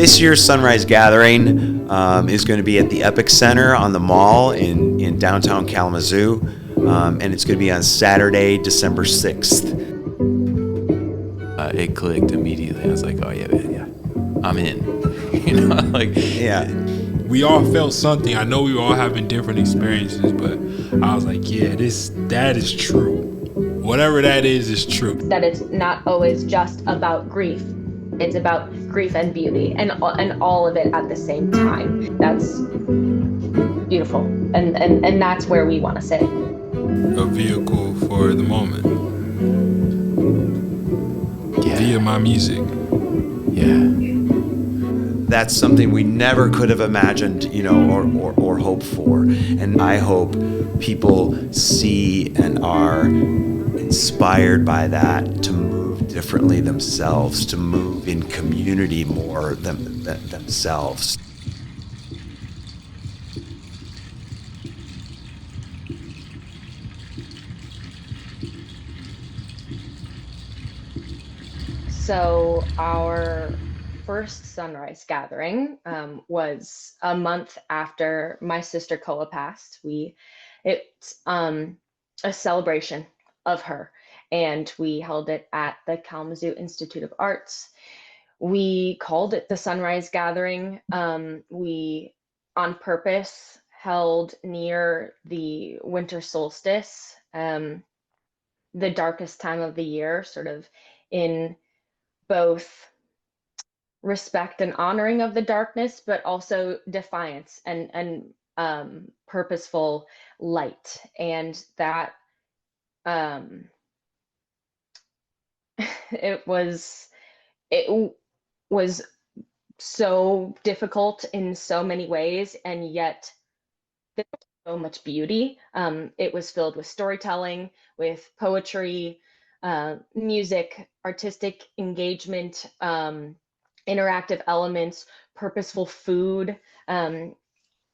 this year's Sunrise Gathering is going to be at the Epic Center on the Mall in downtown Kalamazoo, and it's going to be on Saturday, December 6th. It clicked immediately. I was like, oh yeah, I'm in. Yeah. We all felt something. I know we were all having different experiences, but I was like, yeah, that is true. Whatever that is true. That it's not always just about grief. It's about grief and beauty, and all of it at the same time. That's beautiful, and that's where we want to sit. A vehicle for the moment. Yeah. Via my music. Yeah. That's something we never could have imagined, or hoped for. And I hope people see and are inspired by that to move differently themselves, to move in community more than themselves. So our first Sunrise Gathering was a month after my sister Koa passed. It's a celebration of her, and we held it at the Kalamazoo Institute of Arts. We called it the Sunrise Gathering. We, on purpose, held near the winter solstice, the darkest time of the year, sort of in both respect and honoring of the darkness, but also defiance and purposeful light. And that it was so difficult in so many ways, and yet there was so much beauty. It was filled with storytelling, with poetry, music, artistic engagement, interactive elements, purposeful food,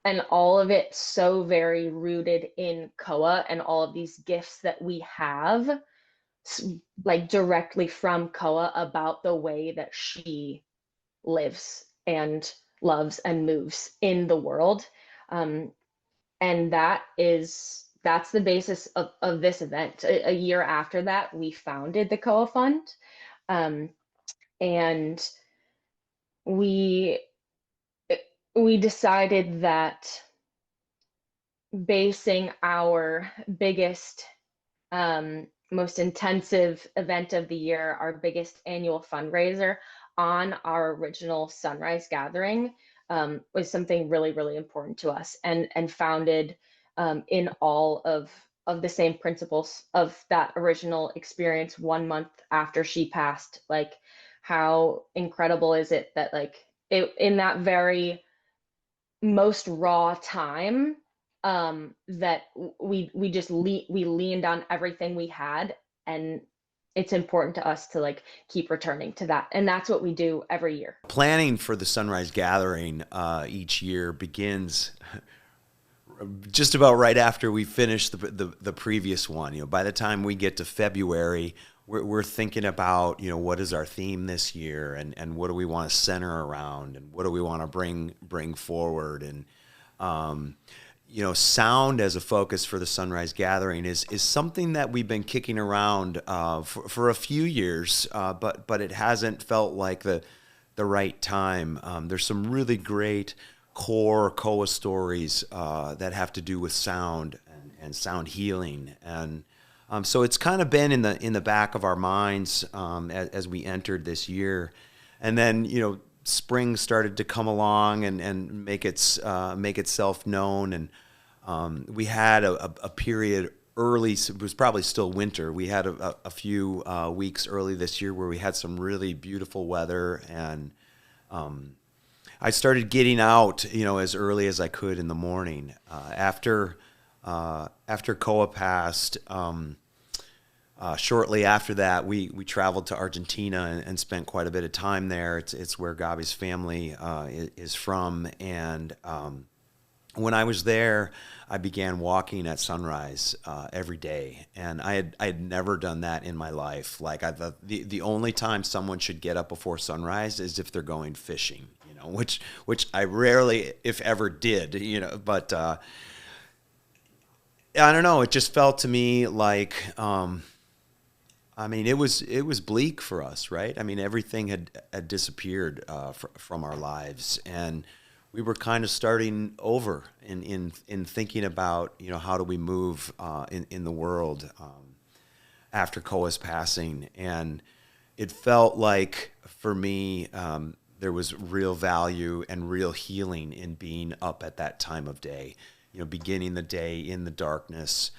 and all of it so very rooted in Koa and all of these gifts that we have, like directly from Koa, about the way that she lives and loves and moves in the world. And that's the basis of this event. A year after that, we founded the Koa Fund, and we decided that basing our biggest, most intensive event of the year, our biggest annual fundraiser, on our original Sunrise Gathering was something really, really important to us, and founded in all of the same principles of that original experience 1 month after she passed. Like, how incredible is it that, like, in that very most raw time, that we leaned on everything we had, and it's important to us to, like, keep returning to that. And that's what we do every year. Planning for the Sunrise Gathering each year begins just about right after we finish the previous one. By the time we get to February, we're thinking about, what is our theme this year, and what do we want to center around, and what do we want to bring forward. And sound as a focus for the Sunrise Gathering is something that we've been kicking around for a few years, but it hasn't felt like the right time. There's some really great core Koa stories that have to do with sound and sound healing, and so it's kind of been in the back of our minds as we entered this year. And then spring started to come along and make itself known, and we had a period early. It was probably still winter. We had a few weeks early this year where we had some really beautiful weather, and I started getting out, as early as I could in the morning. After Koa passed, shortly after that, we traveled to Argentina and spent quite a bit of time there. It's where Gabi's family is from, and when I was there, I began walking at sunrise every day, and I had never done that in my life. Like, the only time someone should get up before sunrise is if they're going fishing. which I rarely, if ever, did, but I don't know. It just felt to me like, it was bleak for us, right? I mean, everything had disappeared from our lives, and we were kind of starting over in thinking about, how do we move in the world after Koa's passing. And it felt like, for me, there was real value and real healing in being up at that time of day, beginning the day in the darkness,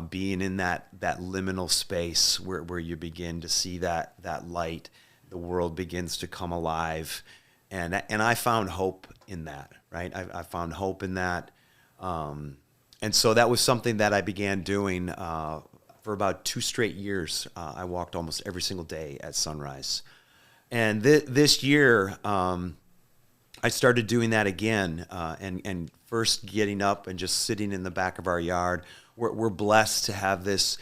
being in that liminal space where you begin to see that light, the world begins to come alive. And I found hope in that, right? I found hope in that. And so that was something that I began doing for about 2 straight years. I walked almost every single day at sunrise. And this year, I started doing that again, and first getting up and just sitting in the back of our yard. We're blessed to have this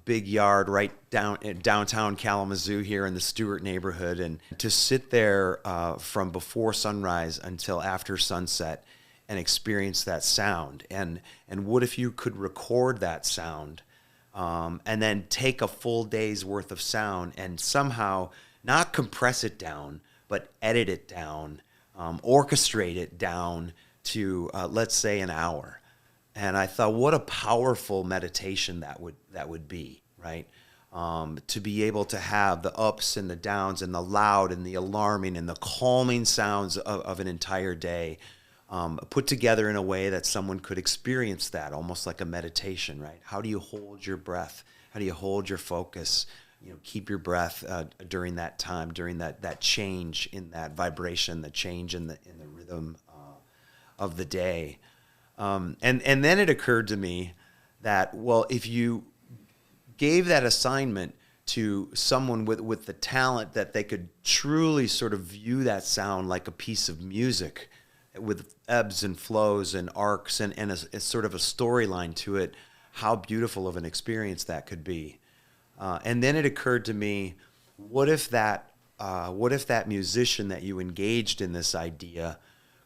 big yard right downtown Kalamazoo here in the Stewart neighborhood, and to sit there from before sunrise until after sunset and experience that sound. And what if you could record that sound and then take a full day's worth of sound and somehow not compress it down, but edit it down, orchestrate it down to, let's say, an hour. And I thought, what a powerful meditation that would be, right? To be able to have the ups and the downs and the loud and the alarming and the calming sounds of an entire day put together in a way that someone could experience that almost like a meditation, right? How do you hold your breath? How do you hold your focus? Keep your breath during that time, during that change in that vibration, the change in the rhythm of the day. And then it occurred to me that, well, if you gave that assignment to someone with the talent that they could truly sort of view that sound like a piece of music with ebbs and flows and arcs and a sort of a storyline to it, how beautiful of an experience that could be. And then it occurred to me, what if that musician that you engaged in this idea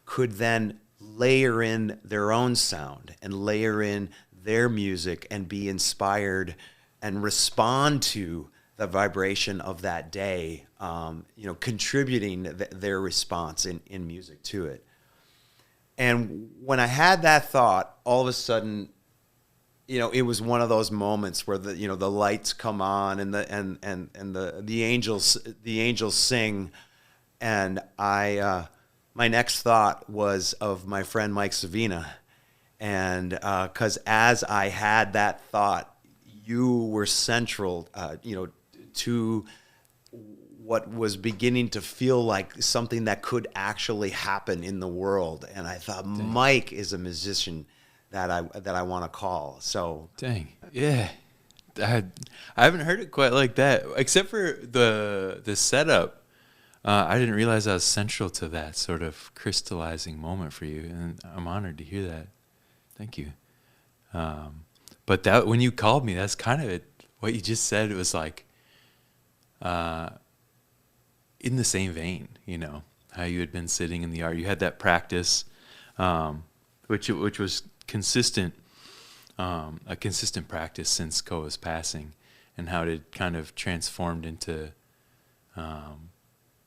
could then layer in their own sound and layer in their music and be inspired and respond to the vibration of that day, contributing their response in music to it. And when I had that thought, all of a sudden, it was one of those moments where the lights come on and the angels sing, and my next thought was of my friend Mike Savina, and because as I had that thought, you were central, to what was beginning to feel like something that could actually happen in the world, and I thought, dang, Mike is a musician that I want to call. So dang, yeah, I haven't heard it quite like that, except for the setup. I didn't realize I was central to that sort of crystallizing moment for you, and I'm honored to hear that. Thank you. But that when you called me, that's kind of it. What you just said, it was like in the same vein, how you had been sitting in the yard. You had that practice, which was consistent, a consistent practice since Koa's passing, and how it had kind of transformed into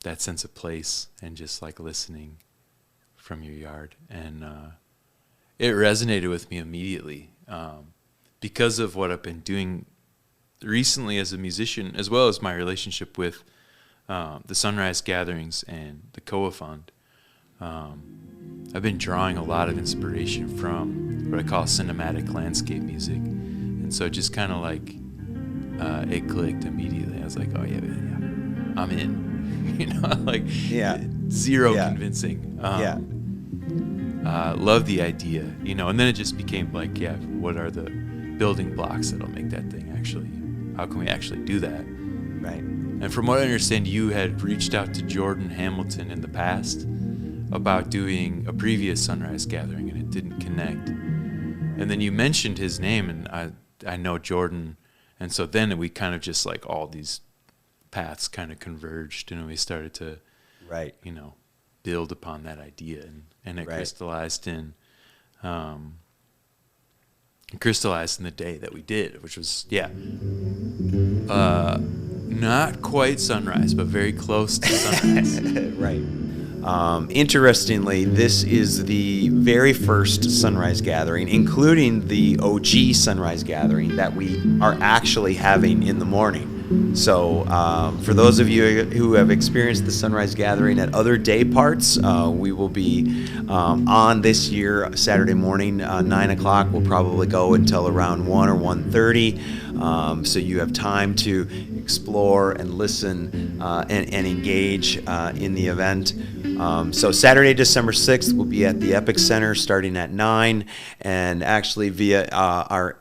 that sense of place and just like listening from your yard. And it resonated with me immediately because of what I've been doing recently as a musician, as well as my relationship with the Sunrise Gatherings and the Koa Fund. I've been drawing a lot of inspiration from what I call cinematic landscape music. And so just kind of like it clicked immediately. I was like, oh yeah, I'm in. Zero convincing. Love the idea, and then it just became like, what are the building blocks that'll make that thing how can we actually do that? Right. And from what I understand, you had reached out to Jordan Hamilton in the past about doing a previous Sunrise Gathering, and it didn't connect. And then you mentioned his name, and I know Jordan, and so then we kind of just like all these paths kind of converged, and we started to, right, build upon that idea, and it Right. crystallized in the day that we did, which was not quite sunrise, but very close to sunrise. Right. Interestingly, this is the very first sunrise gathering, including the OG sunrise gathering, that we are actually having in the morning. So for those of you who have experienced the sunrise gathering at other day parts, we will be on this year Saturday morning, 9 o'clock. We'll probably go until around 1 or 1:30. So you have time to explore and listen and engage in the event. So Saturday, December 6th, we'll be at the Epic Center starting at 9, and actually via our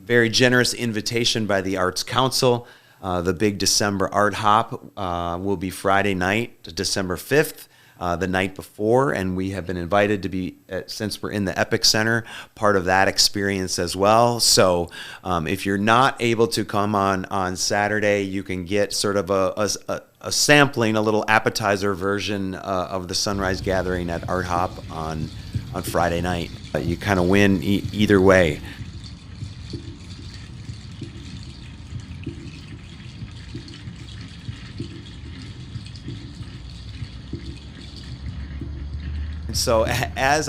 very generous invitation by the Arts Council, the big December Art Hop will be Friday night, December 5th. The night before, and we have been invited to be, since we're in the Epic Center, part of that experience as well. So if you're not able to come on Saturday, you can get sort of a sampling, a little appetizer version of the sunrise gathering at Art Hop on Friday night. You kind of win either way. So as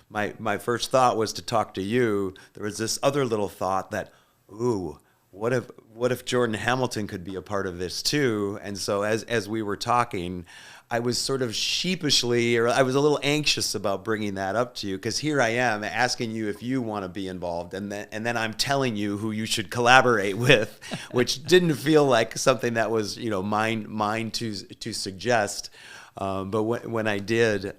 my first thought was to talk to you, there was this other little thought that, ooh, what if Jordan Hamilton could be a part of this too? And so as we were talking, I was sort of sheepishly, or I was a little anxious about bringing that up to you, because here I am asking you if you want to be involved, and then I'm telling you who you should collaborate with, which didn't feel like something that was, mine to suggest. But when I did,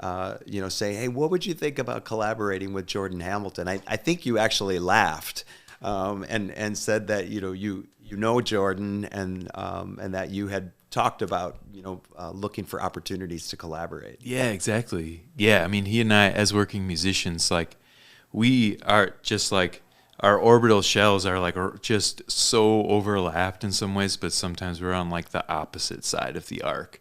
say, hey, what would you think about collaborating with Jordan Hamilton? I think you actually laughed and said that you know Jordan and that you had talked about looking for opportunities to collaborate. Yeah, exactly. Yeah, I mean, he and I, as working musicians, like, we are just like, our orbital shells are like just so overlapped in some ways, but sometimes we're on like the opposite side of the arc.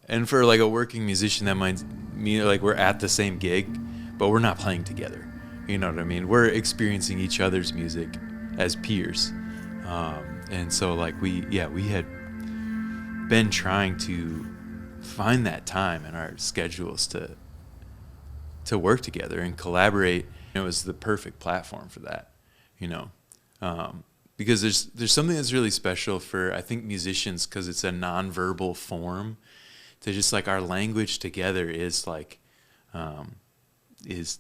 And for like a working musician, that might mean like we're at the same gig, but we're not playing together. You know what I mean? We're experiencing each other's music as peers. And so like we had been trying to find that time in our schedules to work together and collaborate. It was the perfect platform for that, because there's something that's really special for, I think, musicians, because it's a nonverbal form. To just like our language together is like is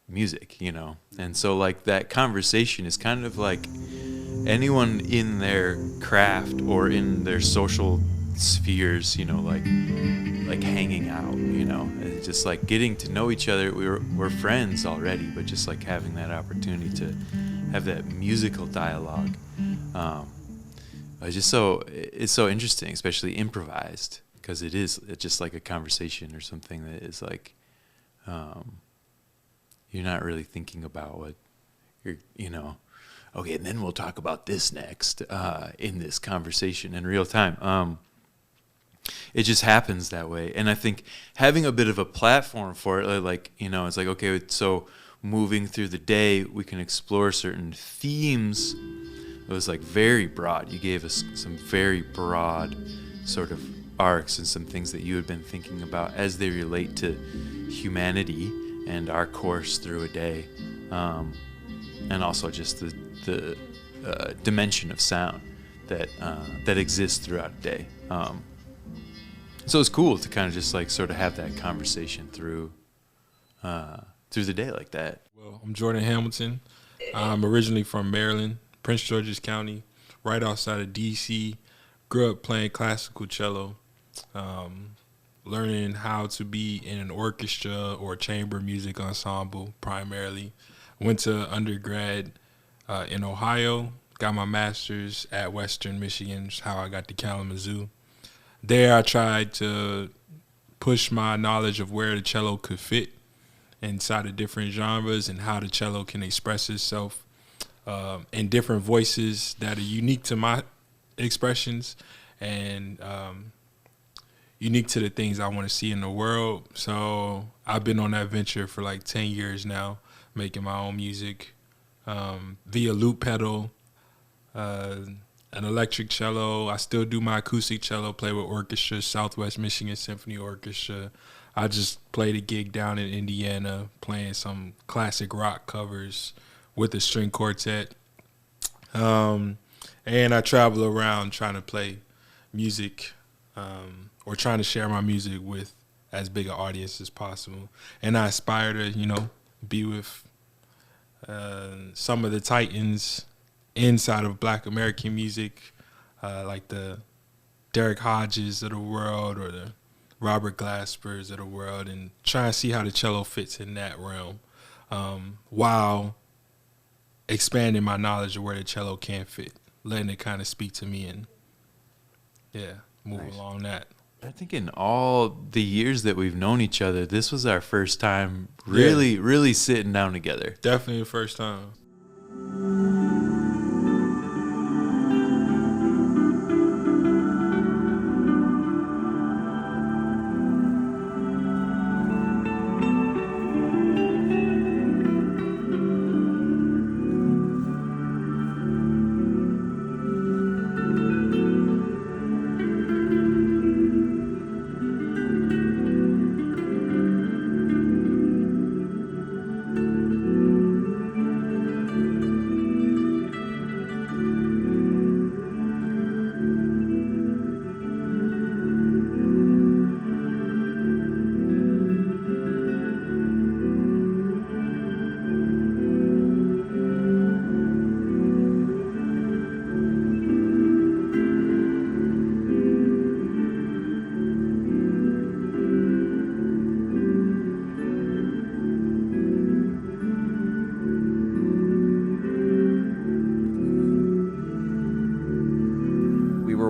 music, and so like that conversation is kind of like anyone in their craft or in their social spheres, like hanging out, it's just like getting to know each other. We're friends already, but just like having that opportunity to have that musical dialogue, it's so interesting, especially improvised, because it's just like a conversation or something that is like, you're not really thinking about what you're, okay, and then we'll talk about this next in this conversation in real time. It just happens that way. And I think having a bit of a platform for it, like, it's like, okay, so moving through the day, we can explore certain themes. It was like very broad. You gave us some very broad sort of arcs and some things that you had been thinking about as they relate to humanity and our course through a day, and also just the dimension of sound that exists throughout a day. So it's cool to kind of just like sort of have that conversation through the day like that. Well, I'm Jordan Hamilton. I'm originally from Maryland, Prince George's County, right outside of D.C. Grew up playing classical cello, learning how to be in an orchestra or chamber music ensemble primarily. Went to undergrad in Ohio, got my master's at Western Michigan, is how I got to Kalamazoo. There I tried to push my knowledge of where the cello could fit inside of different genres and how the cello can express itself in different voices that are unique to my expressions. And, unique to the things I want to see in the world. So I've been on that venture for like 10 years now, making my own music via loop pedal, an electric cello. I still do my acoustic cello, play with orchestra, Southwest Michigan Symphony Orchestra. I just played a gig down in Indiana playing some classic rock covers with a string quartet. And I travel around trying to play music or trying to share my music with as big an audience as possible. And I aspire to, be with some of the titans inside of Black American music, like the Derek Hodges of the world or the Robert Glaspers of the world, and try and see how the cello fits in that realm while expanding my knowledge of where the cello can fit, letting it kind of speak to me and, move along that. I think in all the years that we've known each other, this was our first time really sitting down together. Definitely the first time.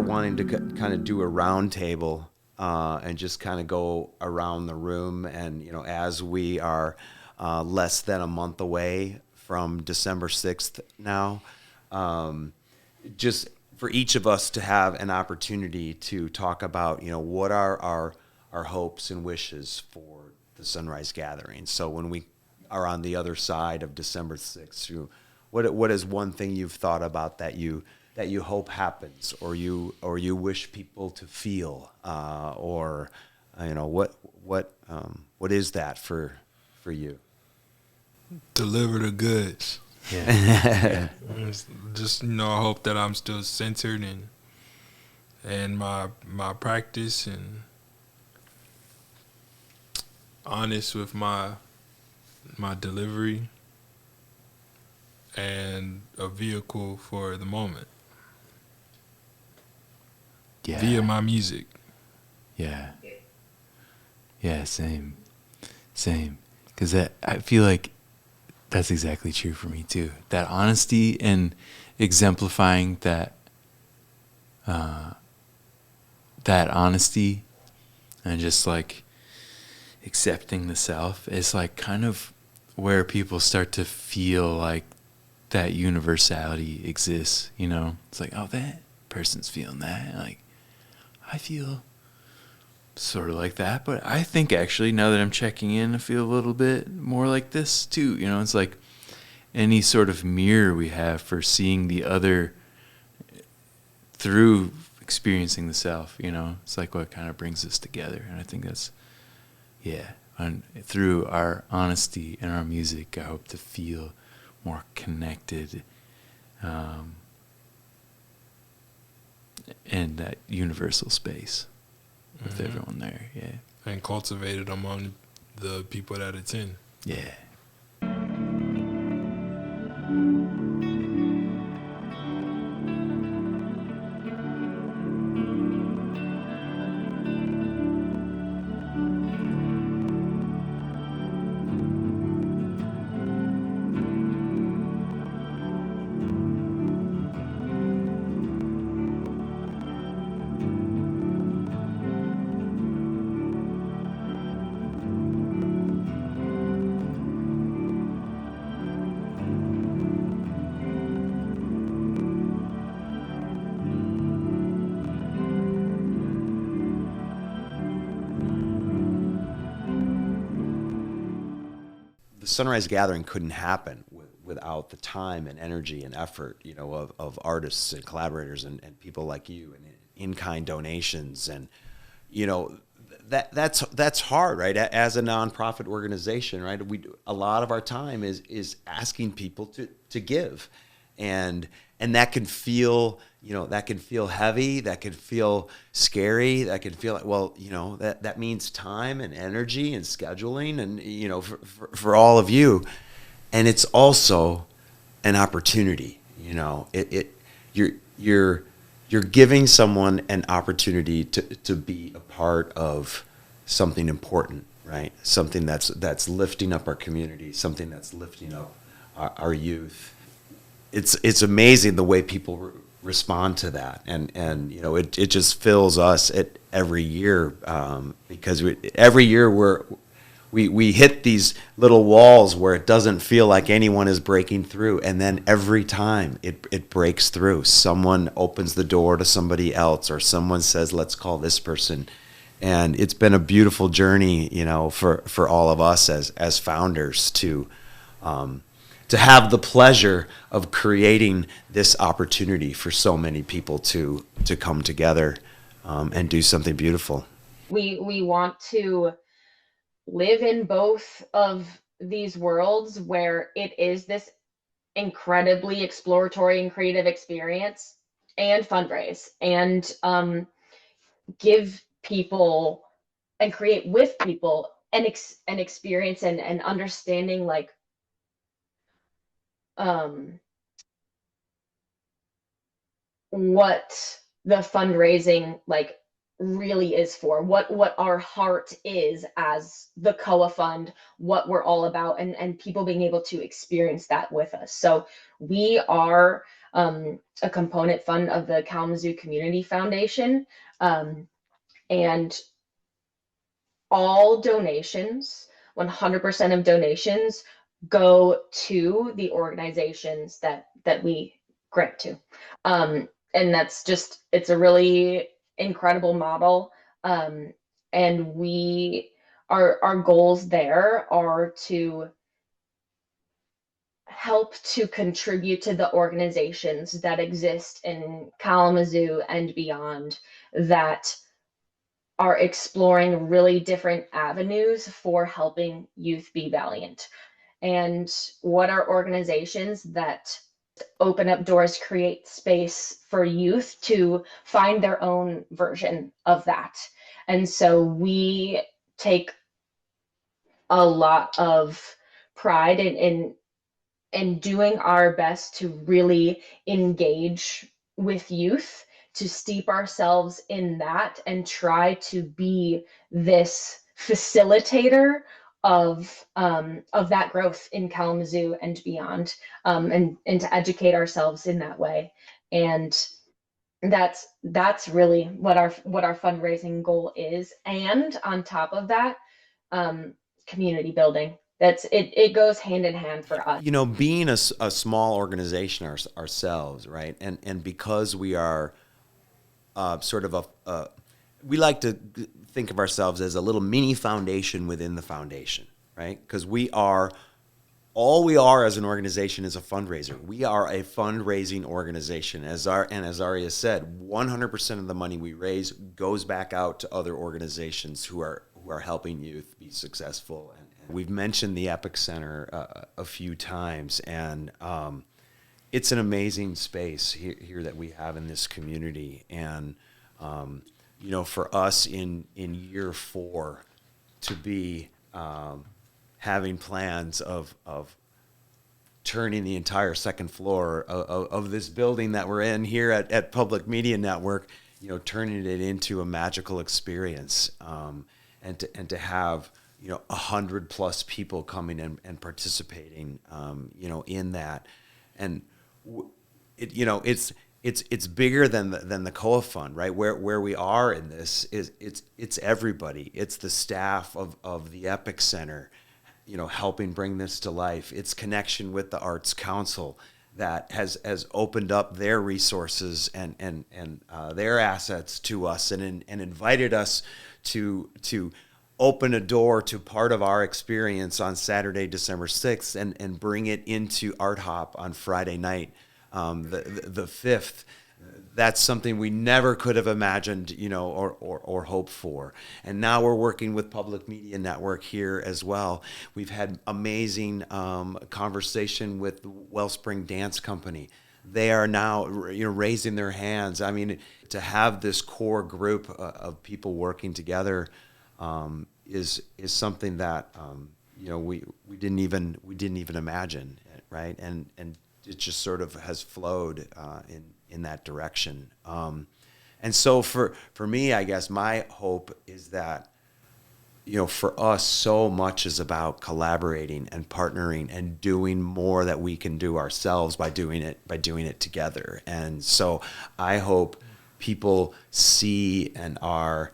Wanting to kind of do a round table and just kind of go around the room. And, as we are less than a month away from December 6th now, just for each of us to have an opportunity to talk about, what are our hopes and wishes for the Sunrise Gathering. So when we are on the other side of December 6th, what is one thing you've thought about that you hope happens, or you wish people to feel, or what is that for you? Deliver the goods. Yeah. Just I hope that I'm still centered and my practice and honest with my delivery and a vehicle for the moment. Yeah. Via my music. Yeah. Yeah, same. Because I feel like that's exactly true for me too. That honesty and exemplifying that honesty and just like accepting the self is like kind of where people start to feel like that universality exists, It's like, oh, that person's feeling that. Like, I feel sort of like that, but I think actually now that I'm checking in, I feel a little bit more like this too. It's like any sort of mirror we have for seeing the other through experiencing the self, It's like what kind of brings us together. And I think that's, and through our honesty and our music, I hope to feel more connected in that universal space with everyone there, and cultivated among the people that attend. Yeah. the Sunrise Gathering couldn't happen without the time and energy and effort, of artists and collaborators and people like you, and in-kind donations. And, that's hard, right? As a nonprofit organization, right? A lot of our time is asking people to give, and that can feel, heavy, that can feel scary, that can feel like, well, that means time and energy and scheduling, and, for all of you. And it's also an opportunity, you're giving someone an opportunity to be a part of something important, right? Something that's lifting up our community, something that's lifting up our youth. It's amazing the way people respond to that, and it just fills us every year, because every year we hit these little walls where it doesn't feel like anyone is breaking through, and then every time it breaks through, someone opens the door to somebody else, or someone says, let's call this person. And it's been a beautiful journey, for all of us as founders to have the pleasure of creating this opportunity for so many people to come together, and do something beautiful. We want to live in both of these worlds, where it is this incredibly exploratory and creative experience, and fundraise, and give people and create with people an experience and understanding, like, what the fundraising, like, really is for, what our heart is as the Koa Fund, what we're all about, and people being able to experience that with us. So we are a component fund of the Kalamazoo Community Foundation, and all donations, 100% of donations, go to the organizations that we grant to. And that's just, it's a really incredible model. And our goals there are to help to contribute to the organizations that exist in Kalamazoo and beyond, that are exploring really different avenues for helping youth be valiant. And what are organizations that open up doors, create space for youth to find their own version of that? And so we take a lot of pride in doing our best to really engage with youth, to steep ourselves in that, and try to be this facilitator of that growth in Kalamazoo and beyond, and to educate ourselves in that way. And that's really what our fundraising goal is. And on top of that, community building. It goes hand in hand for us. Being a small organization ourselves, right? And because we are sort of we like to think of ourselves as a little mini foundation within the foundation, right? Because all we are as an organization is a fundraiser. We are a fundraising organization. As Aria said, 100% of the money we raise goes back out to other organizations who are helping youth be successful. And we've mentioned the Epic Center a few times, and it's an amazing space here that we have in this community. And for us in year 4 to be having plans of turning the entire second floor of this building that we're in here at Public Media Network, turning it into a magical experience, and to have 100+ people coming in and participating, in that. And it's bigger than the Koa Fund, right? Where we are in this is it's everybody. It's the staff of the Epic Center, helping bring this to life. It's connection with the Arts Council that has opened up their resources and their assets to us, and invited us to open a door to part of our experience on Saturday, December 6th, and bring it into Art Hop on Friday night, the 5th. That's something we never could have imagined, or hoped for. And now we're working with Public Media Network here as well. We've had amazing conversation with the Wellspring Dance Company. They are now, raising their hands. I mean, to have this core group of people working together is something that we didn't even imagine, right? And it just sort of has flowed in that direction. And so for me, I guess my hope is that, for us, so much is about collaborating and partnering and doing more that we can do ourselves by doing it together. And so I hope people see and are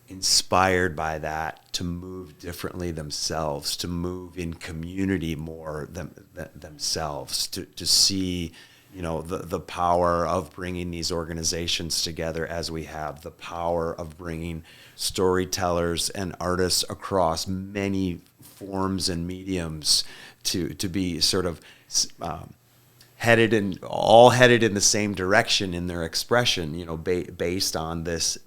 inspired by that to move differently themselves, to move in community more themselves, to see, the power of bringing these organizations together as we have, the power of bringing storytellers and artists across many forms and mediums to be sort of headed in the same direction in their expression, based on this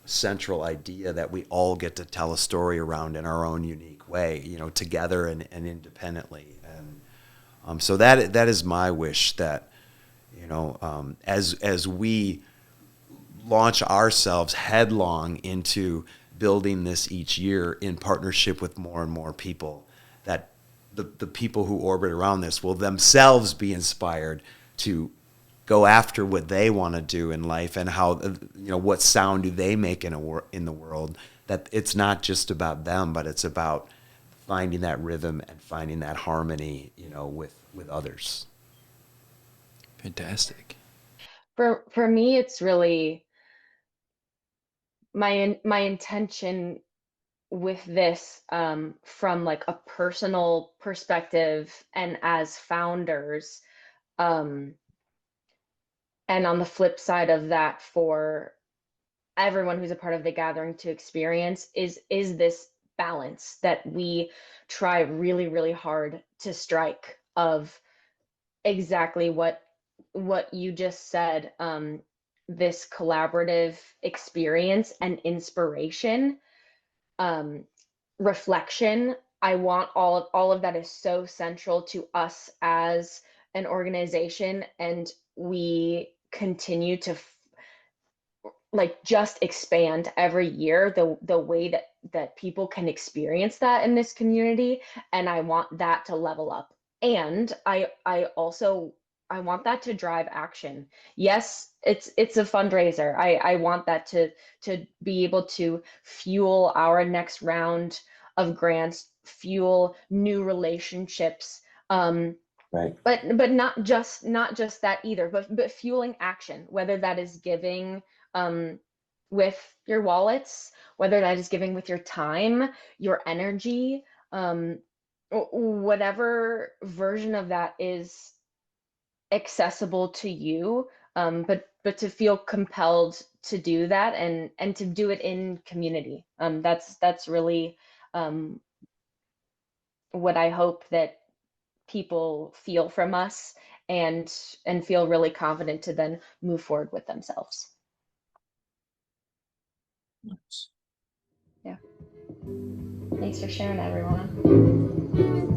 central idea that we all get to tell a story around in our own unique way, together and independently. And so that is my wish, that, as we launch ourselves headlong into building this each year in partnership with more and more people, that the people who orbit around this will themselves be inspired to go after what they want to do in life, and how, what sound do they make in the world, that it's not just about them, but it's about finding that rhythm and finding that harmony, with others. Fantastic. For me, it's really my intention with this, from like a personal perspective and as founders, um, and on the flip side of that, for everyone who's a part of the gathering to experience, is this balance that we try really, really hard to strike, of exactly what you just said, this collaborative experience and inspiration, um, reflection. I want all of that is so central to us as an organization, and we continue to like just expand every year, the way that people can experience that in this community. And I want that to level up, and I also, I want that to drive action. Yes, it's a fundraiser. I want that to be able to fuel our next round of grants, fuel new relationships, Right. but not just that either, but fueling action, whether that is giving, um, with your wallets, whether that is giving with your time, your energy, um, whatever version of that is accessible to you, but to feel compelled to do that, and to do it in community. That's really, um, what I hope that people feel from us, and feel really confident to then move forward with themselves. Yeah. Thanks for sharing, everyone.